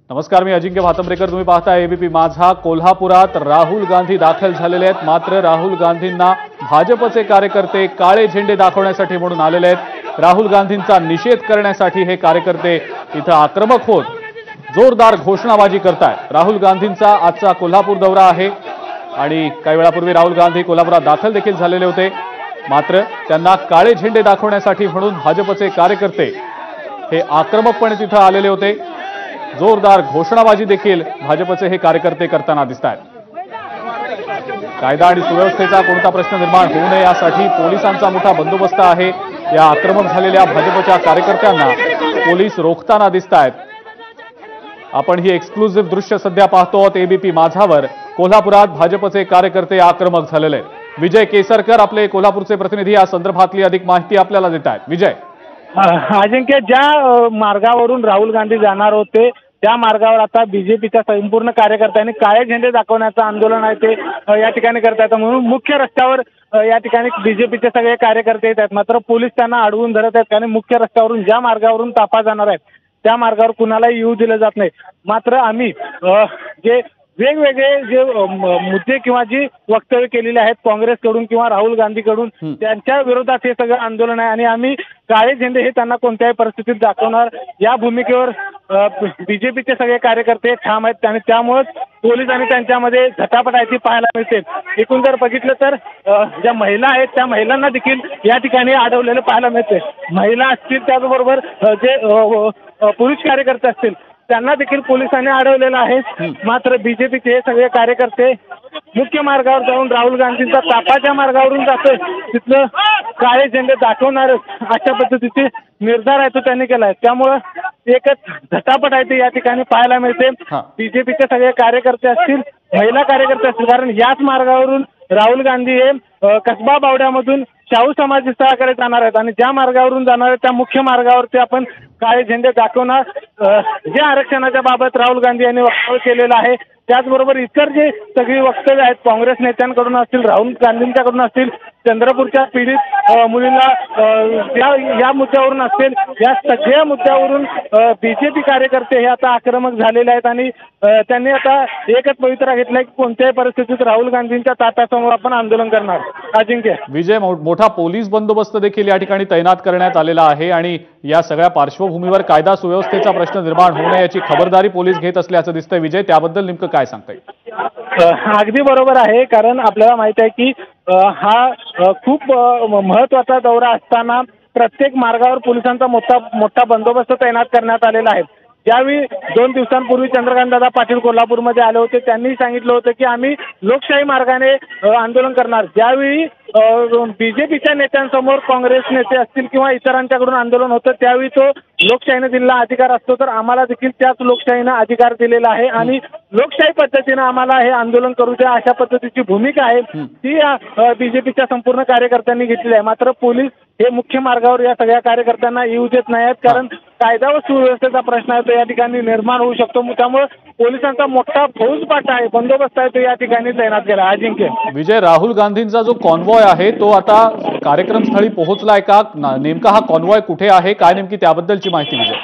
नमस्कार, मी अजिंक्य भातंब्रेकर. तुम्ही पाहताय एबीपी माझा. कोल्हापुरात राहुल गांधी दाखल झालेले आहेत. मात्र राहुल गांधींना भाजपचे कार्यकर्ते काळे झेंडे दाखवण्यासाठी म्हणून आलेले आहेत. राहुल गांधींचा निषेध करण्यासाठी हे कार्यकर्ते इथं आक्रमक होत जोरदार घोषणाबाजी करतायत. राहुल गांधींचा आजचा कोल्हापूर दौरा आहे आणि काही वेळापूर्वी राहुल गांधी कोल्हापुरात दाखल देखील झालेले होते. मात्र त्यांना काळे झेंडे दाखवण्यासाठी म्हणून भाजपचे कार्यकर्ते हे आक्रमकपणे तिथं आलेले होते. जोरदार घोषणाबाजी देखील भाजपचे हे कार्यकर्ते करताना दिसत आहेत. कायदा आणि सुव्यवस्थेचा कोणता प्रश्न निर्माण होऊ नये यासाठी पोलिसांचा मोठा बंदोबस्त आहे. या आक्रमक झालेल्या भाजपच्या कार्यकर्त्यांना पोलीस रोखताना दिसत आहेत. आपण ही एक्सक्लुझिव्ह दृश्य सध्या पाहतो आहोत एबीपी माझावर. कोल्हापुरात भाजपचे कार्यकर्ते आक्रमक झालेले आहेत. विजय केसरकर आपले कोल्हापूरचे प्रतिनिधी या संदर्भातली अधिक माहिती आपल्याला देत आहेत. विजय. अजिंक्य, ज्या मार्गावरून राहुल गांधी जाणार होते त्या मार्गावर आता बीजेपीच्या संपूर्ण कार्यकर्त्यांनी काळे झेंडे दाखवण्याचं आंदोलन आहे ते या ठिकाणी करतात. म्हणून मुख्य रस्त्यावर या ठिकाणी बीजेपीचे सगळे कार्यकर्ते येत आहेत. मात्र पोलीस त्यांना अडवून धरत आहेत कारण मुख्य रस्त्यावरून ज्या मार्गावरून ताफा जाणार आहेत त्या मार्गावर कुणालाही येऊ दिलं जात नाही. मात्र आम्ही जे वेगवेगळे जे मुद्दे किंवा जी वक्तव्य केलेली आहेत काँग्रेसकडून किंवा राहुल गांधीकडून त्यांच्या विरोधात हे सगळं आंदोलन आहे आणि आम्ही काळे झेंडे हे त्यांना कोणत्याही परिस्थितीत दाखवणार या भूमिकेवर बीजेपीचे सगळे कार्यकर्ते ठाम आहेत. आणि त्यामुळेच पोलीस आणि त्यांच्यामध्ये झटापट आहे ती पाहायला मिळते. एकूण जर बघितलं तर ज्या महिला आहेत त्या महिलांना देखील या ठिकाणी अडवलेलं पाहायला मिळते. महिला असतील त्याचबरोबर जे पुरुष कार्यकर्ते असतील त्यांना देखील पोलिसांनी अडवलेलं आहे. मात्र बीजेपीचे हे सगळे कार्यकर्ते मुख्य मार्गावर जाऊन राहुल गांधींचा तापाच्या मार्गावरून जातोय तिथलं काळे झेंडे दाखवणारच अशा पद्धतीचे निर्धार आहे तो त्यांनी केला आहे. त्यामुळं एकच झटापट आहे ते या ठिकाणी पाहायला मिळते. बीजेपीचे सगळे कार्यकर्ते असतील महिला कार्यकर्ते असतील कारण याच मार्गावरून राहुल गांधी हे कसबा बावड्यामधून शाहू समाधी स्थळाकडे जाणार आहेत आणि ज्या मार्गावरून जाणार आहेत त्या मुख्य मार्गावरती आपण काळे झेंडे दाखवणार. जे आरक्षणाच्या बाबत राहुल गांधी यांनी वक्तव्य केलेलं आहे त्याचबरोबर इतर जे सगळी वक्तव्य आहेत काँग्रेस नेत्यांकडून असतील राहुल गांधींच्याकडून असतील चंद्रपूरच्या पीडित मुलींना या मुद्द्यावरून असतील या सगळ्या मुद्द्यावरून बीजेपी कार्यकर्ते हे आता आक्रमक झालेले आहेत आणि त्यांनी आता एकच पवित्रा घेतलाय की कोणत्याही परिस्थितीत राहुल गांधींच्या ताटासमोर आपण आंदोलन करणार. अजिंक्य. विजय, मोठा पोलीस बंदोबस्त देखील या ठिकाणी तैनात करण्यात आलेला आहे आणि या सगळ्या पार्श्वभूमीवर कायदा सुव्यवस्थेचा प्रश्न निर्माण होऊ नये याची खबरदारी पोलीस घेत असल्याचं दिसतंय. विजय, त्याबद्दल नेमकं काय सांगता येईल? अगदी बरोबर आहे कारण आपल्याला माहित आहे की हा खूप महत्वाचा दौरा असताना प्रत्येक मार्गावर पोलिसांचा मोठा बंदोबस्त तैनात करण्यात आलेला आहे. ज्यावेळी 2 दिवसांपूर्वी चंद्रकांतदादा पाटील कोल्हापूरमध्ये आले होते त्यांनी सांगितलं होतं की आम्ही लोकशाही मार्गाने आंदोलन करणार. ज्यावेळी बीजेपीच्या नेत्यांसमोर काँग्रेस नेते असतील किंवा इतरांच्याकडून आंदोलन होतं त्यावेळी तो लोकशाहीने दिलेला अधिकार असतो तर आम्हाला देखील त्याच लोकशाहीनं अधिकार दिलेला आहे आणि लोकशाही पद्धतीनं आम्हाला हे आंदोलन करू द्या अशा पद्धतीची भूमिका आहे ती बीजेपीच्या संपूर्ण कार्यकर्त्यांनी घेतली आहे. मात्र पोलीस हे मुख्य मार्गावर या सगळ्या कार्यकर्त्यांना येऊ देत नाहीत कारण कायदा व सुव्यवस्थेचा प्रश्न आहे तो या ठिकाणी निर्माण होऊ शकतो. त्यामुळे पोलिसांचा मोठा फौजपाटा आहे बंदोबस्त आहे तो या ठिकाणी तैनात केला. अजिंक्य. विजय, राहुल गांधींचा जो कॉन्वॉय आहे तो आता कार्यक्रमस्थळी पोहोचलाय का? नेमका हा कॉन्वॉय कुठे आहे, काय नेमकी त्याबद्दलची माहिती? विजय,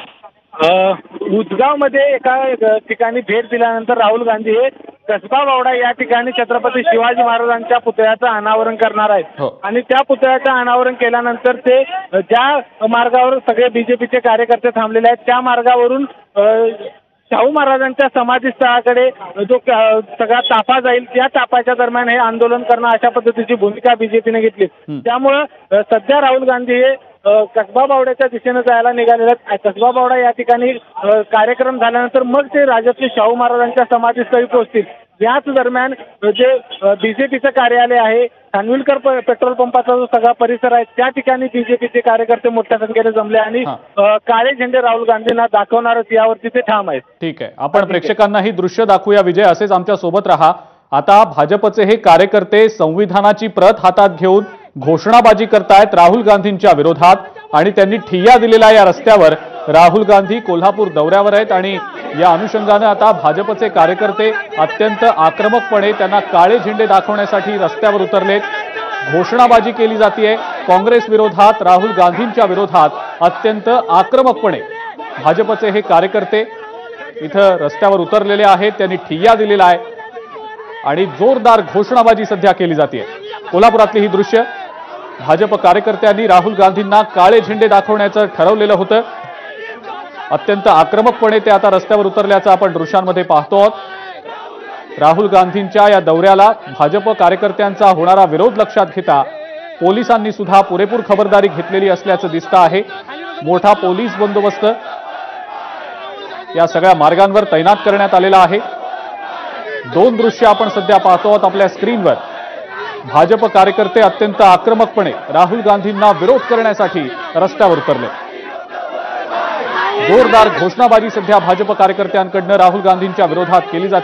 उदगावमध्ये एका ठिकाणी भेट दिल्यानंतर राहुल गांधी हे कसबा बावडा या ठिकाणी छत्रपती शिवाजी महाराजांच्या पुतळ्याचं अनावरण करणार आहेत आणि त्या पुतळ्याचं अनावरण केल्यानंतर ते ज्या मार्गावर सगळे बीजेपीचे कार्यकर्ते थांबलेले आहेत त्या मार्गावरून शाहू महाराजांच्या समाधीस्थळाकडे जो सगळा ताफा जाईल त्या ताफाच्या दरम्यान हे आंदोलन करणं अशा पद्धतीची भूमिका बीजेपीने घेतली. त्यामुळं सध्या राहुल गांधी हे कसबा बावड्याच्या दिशेनं जायला निघालेले आहेत. कसबा बावडा या ठिकाणी कार्यक्रम झाल्यानंतर मग ते राज्यातले शाहू महाराजांच्या समाधीस्थळी पोहोचतील. याच दरम्यान जे बीजेपीचं कार्यालय आहे खानविलकर पेट्रोल पंपाचा जो सगळा परिसर आहे त्या ठिकाणी बीजेपीचे कार्यकर्ते मोठ्या संख्येने जमले आणि काळे झेंडे राहुल गांधींना दाखवणारच यावरती ते ठाम आहेत. ठीक आहे, आपण प्रेक्षकांना ही दृश्य दाखवूया. विजय, असेच आमच्या सोबत राहा. आता भाजपचे हे कार्यकर्ते संविधानाची प्रत हातात घेऊन घोषणाबाजी करतायत राहुल गांधींच्या विरोधात आणि त्यांनी ठिय्या दिलेला या रस्त्यावर राहुल गांधी कोल्हापूर दौऱ्यावर आहेत आणि या अनुषंगाने आता भाजपचे कार्यकर्ते अत्यंत आक्रमकपणे त्यांना काळे झेंडे दाखवण्यासाठी रस्त्यावर उतरलेत. घोषणाबाजी केली जाते काँग्रेस विरोधात, राहुल गांधींच्या विरोधात अत्यंत आक्रमकपणे भाजपचे हे कार्यकर्ते इथं रस्त्यावर उतरलेले आहेत, त्यांनी ठिय्या दिलेला आहे आणि जोरदार घोषणाबाजी सध्या केली जाते. कोल्हापुरातली ही दृश्य. भाजप कार्यकर्त्यांनी राहुल गांधींना काळे झेंडे दाखवण्याचं ठरवलेलं होतं. अत्यंत आक्रमकपणे ते आता रस्त्यावर उतरल्याचं आपण दृश्यांमध्ये पाहतो आहोत. राहुल गांधींच्या या दौऱ्याला भाजप कार्यकर्त्यांचा होणारा विरोध लक्षात घेता पोलिसांनी सुद्धा पुरेपूर खबरदारी घेतलेली असल्याचं दिसतं आहे. मोठा पोलीस बंदोबस्त या सगळ्या मार्गांवर तैनात करण्यात आलेला आहे. दोन दृश्य आपण सध्या पाहतो आहोत आपल्या स्क्रीनवर. भाजप कार्यकर्ते अत्यंत आक्रमकपणे राहुल गांधींना विरोध करण्यासाठी रस्त्यावर उतरले. जोरदार घोषणाबाजी सध्या भाजप कार्यकर्त्यांकडनं राहुल गांधींच्या विरोधात केली जाते.